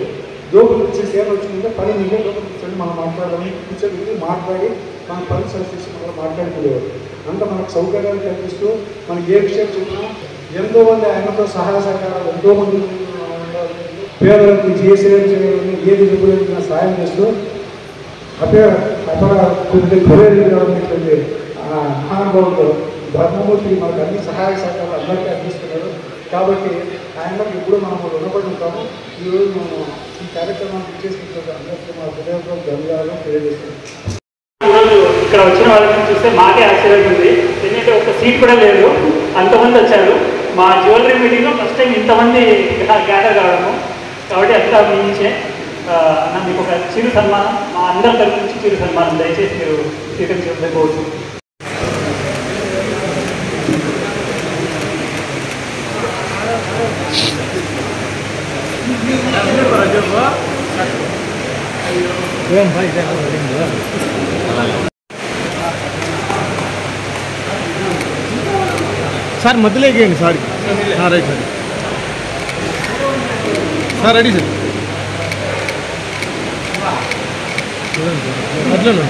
లోపలికి వచ్చే సేవ వచ్చిందంటే పని మీదే లోపలికి కూర్చొని మనం మాట్లాడాలని కూర్చొని మాట్లాడి మన పని సరిచేసి మనం మాట్లాడుకునేవాడు. అంత మనకు సౌకర్యాలు కల్పిస్తూ మనకి ఏ విషయం చెప్పినా ఎంతోమంది ఆయనతో సహాయ సహకారాలు ఎంతోమంది పేదలకు చేసేది చేయాలని ఏది చెప్పినా సాయం చేస్తూ అక్కడ కొనేటువంటి మహానుభావులు ధర్మమూర్తి మనకు అన్ని సహాయ సహకారాలు అందరికీ అందిస్తున్నారు. కాబట్టి ఆయనకు ఎప్పుడు మనం రుణపడి ఉంటాము. ఈరోజు మనం ఈ కార్యక్రమాన్ని చేసినటువంటి అందరికీ మా హృదయపూర్వక ధన్యవాదాలు తెలియజేస్తున్నాం. ఈరోజు ఇక్కడ వచ్చిన వాళ్ళని చూస్తే మాకే ఆశ్చర్యం ఉంది. ఎందుకంటే ఒక సీట్ కూడా లేదు, అంతమంది వచ్చారు. మా జ్యువెలరీ మీటింగ్లో ఫస్ట్ టైం ఇంతమంది గ్యాదర్ కావడము. కాబట్టి అంతా మీ నుంచే మీకు ఒక చిరు సన్మానం, మా అందరి తరఫు నుంచి చిరు సన్మానం దయచేసి మీరు స్వీకరించవచ్చు. సార్ మధ్యలో ఎక్కండి sir. Right sir. Sir ready sir. మధ్యలో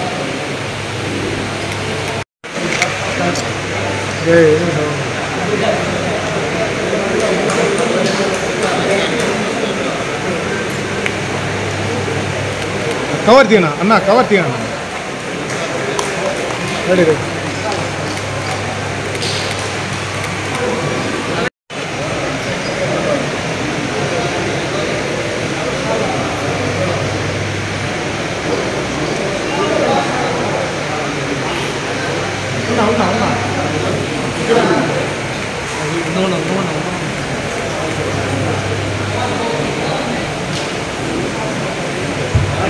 కవర్ తీయనా అన్న, కవర్ తీయనా. Ready ready.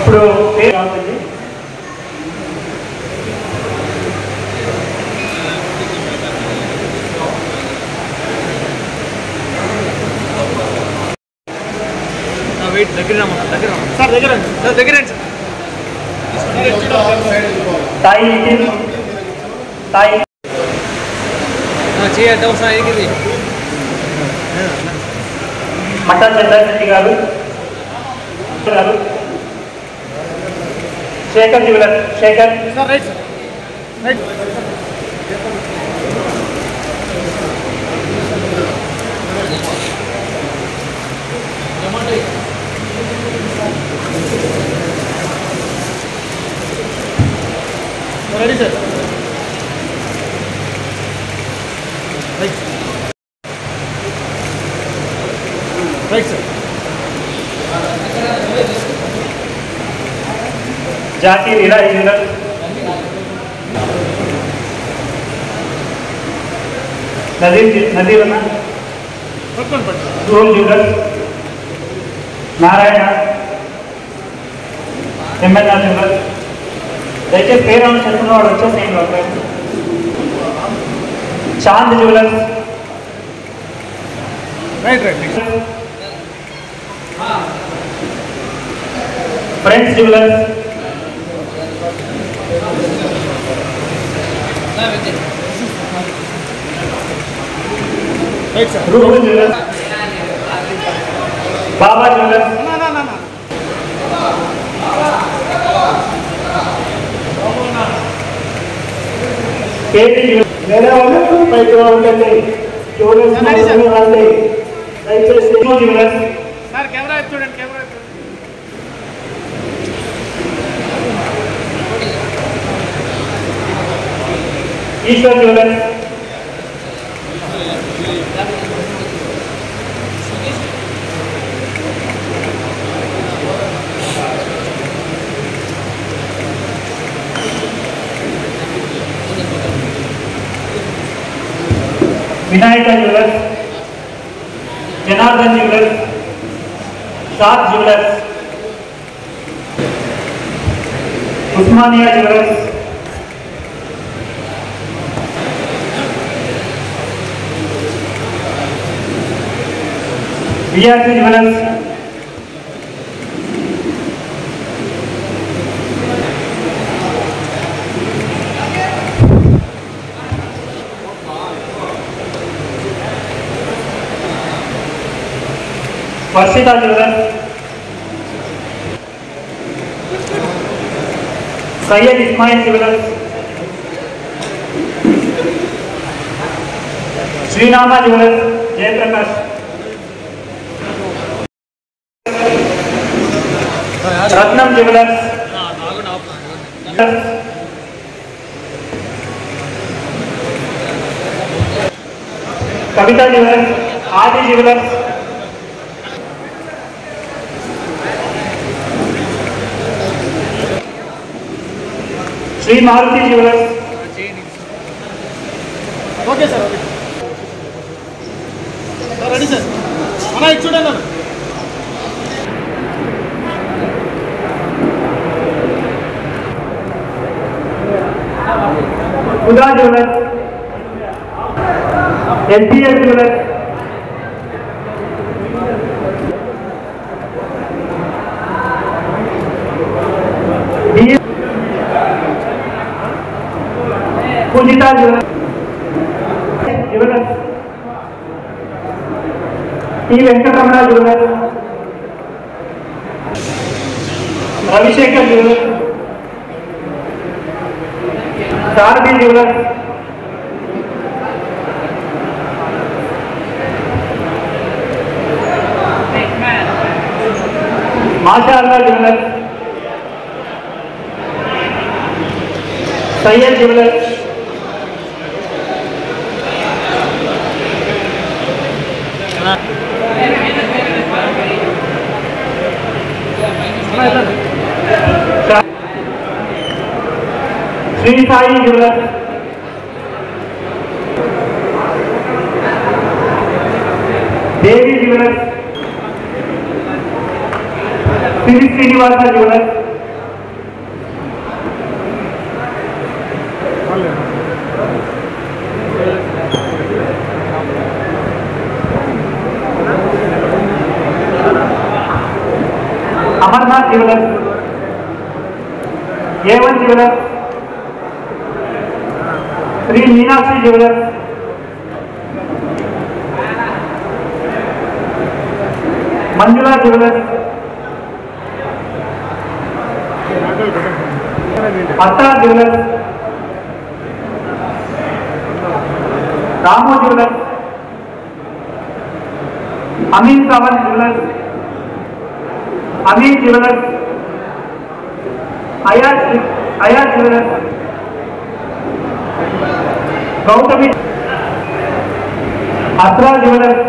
ఇప్పుడు పేరు అవుతుంది. వెయిట్ దగ్గర సార్, దగ్గర సార్, దగ్గర తాయి నితిన్, తాయి చేయడం సార్. ఇది మట్టా చంద్రశెట్టి గారు, Shekhar jeweller, Shekhar sir. Right sir, right. Ready sir. Right right sir. జాతి లీలా జ్యువెలర్, నదీర్ అన్న, సూల్ జ్యువెలర్, నారాయణ, ఎంఎన్ఆర్ జ్యువెలర్. దయచేసి పేరు చెప్తున్న వాడు వచ్చేసేయండి. Chand jewellers, right right. Friends jewellers, right sir. Roohu jewellers, Baba jewellers, KT jewellers, వేరే వాళ్ళకు బయట ఉండండి, స్టూడెంట్స్ మాత్రమే రండి దయచేసి. జ్యువెలర్స్, సార్ కెమెరా చూడండి, కెమెరా చూడండి. Eshwar jewellers, Vinayaka jewellers, Janardhan jewellers, Saad jewellers, Osmania jewellers, BRC jewellers, Varshitha jewellers, Syed Ismail jewellers, Shrinama jewellers, Jayaprakash, Ratnam jewellers, Kavitha jewellers, Aadi jewellers, Shri Maruthi jewellers, okay sir, okay sir, ready sir. అన్నా ఇది చూడండి అన్న. Uda jewellers, SBS jewellers, Poojitha jewellers, T Venkataramana jewellers, Ravishekhar jewellers, Sarathi jewellers, Mashallah jewellers, Syed jewellers, Shri Sai jewellers, Devi jewellers, Shri Srinivasa jewellers, Amarnath jewellers, A1 jewellers, Shri Meenakshi jewellers, Manjula jewellers, Atta jewellers, Ramu jewellers, Ameen Sawan jewellers, Amin jewellers, Ayaz jewellers, Gautami, Atra jewellers,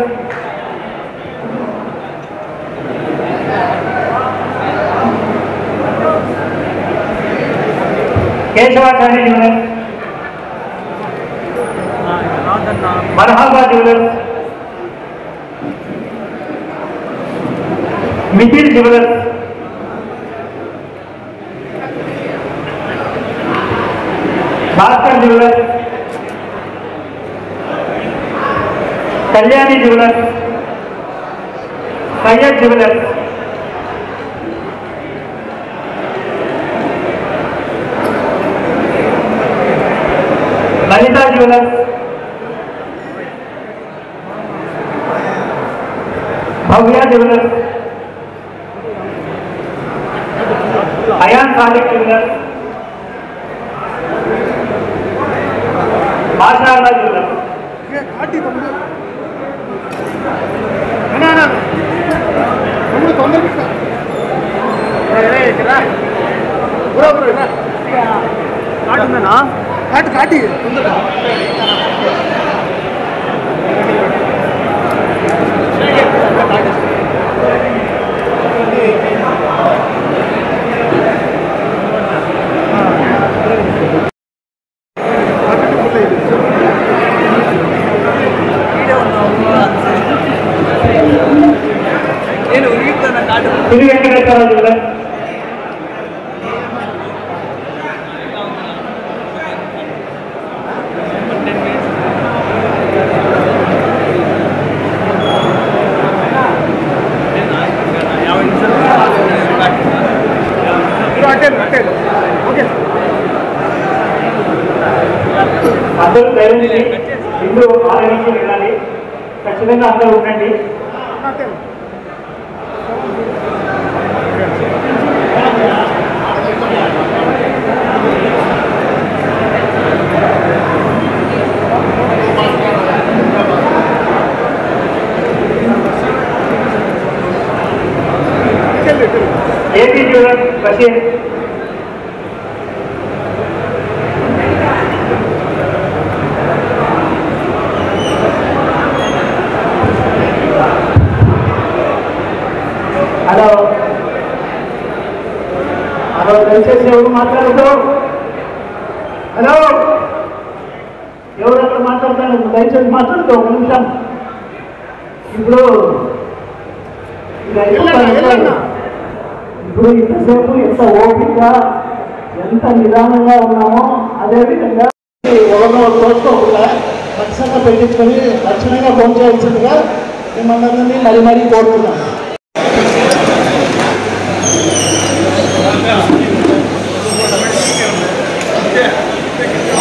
Keshavacharya jewellers, Marhaba jewellers, Mithil jewellers, Bhaskar jewellers, Kalyani jewellers, Syed jewellers, Lalitha jewellers, Bhavya jewellers, Ayaan Sadiq jeweller, Mashallah jeweller, కాటి తిరిగి Venkateswara jeweller, అందరూ దయచేసి ఇందులో ఆలోచించి వెళ్ళాలి. ఖచ్చితంగా అందరూ ఉండండి. AP jeweller Basheer, hello hello దయచేసి ఎవరు మాట్లాడుతారు? హలో ఎవరు అక్కడ మాట్లాడతారు? దయచేసి మాట్లాడుతావు ఒక నిమిషం. ఇప్పుడు ఇంతసేపు ఎంత ఓపిక ఎంత నిదానంగా ఉన్నామో అదేవిధంగా ఎవరినో తోచుకోకుండా రక్షణగా పెట్టించుకొని రక్షణగా ఫోన్ చేయాల్సిందిగా మిమ్మల్ని మరీ మరీ కోరుతున్నాను.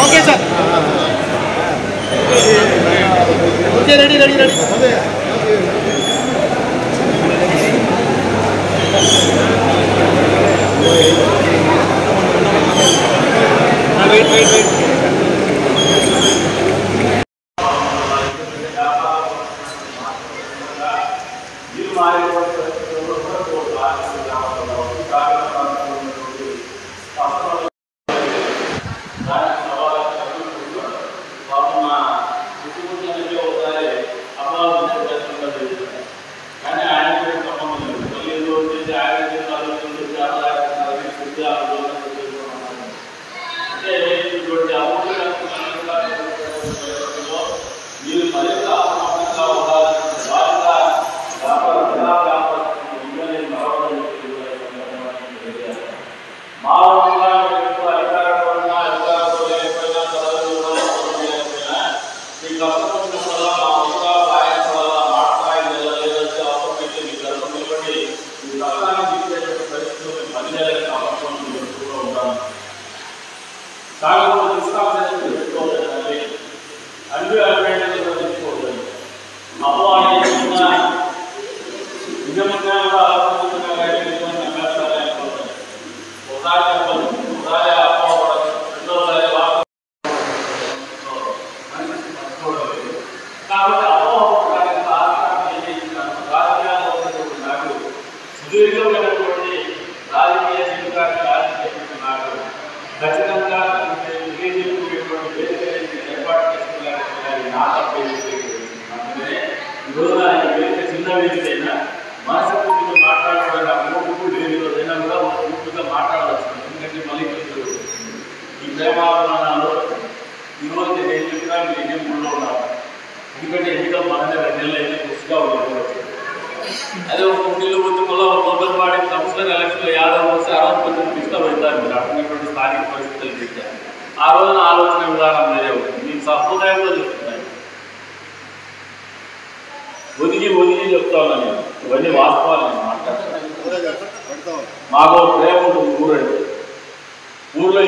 Okay sir, okay ready ready ready. Wait wait wait. అదే ఒక కుండీలో వచ్చి మళ్ళీ మొబైల్ పాడే సంవత్సరం ఎలక్షన్లో యాదవ్ వస్తే 60% ఇష్టపడతారు మీరు అటువంటి స్థానిక పరిస్థితులు పెట్టారు. ఆ రోజున ఆలోచన విధానం వేరే అవుతుంది. మీకు సంప్రదాయంలో చెప్తున్నాను, ఒదిగి ఒదిగి చెప్తా ఉన్నాను నేను. ఇవన్నీ వాస్తవాలు నేను మాట్లాడతాను. మాకు ప్రేమ ఉంటుంది ఊరండి. ఊర్లో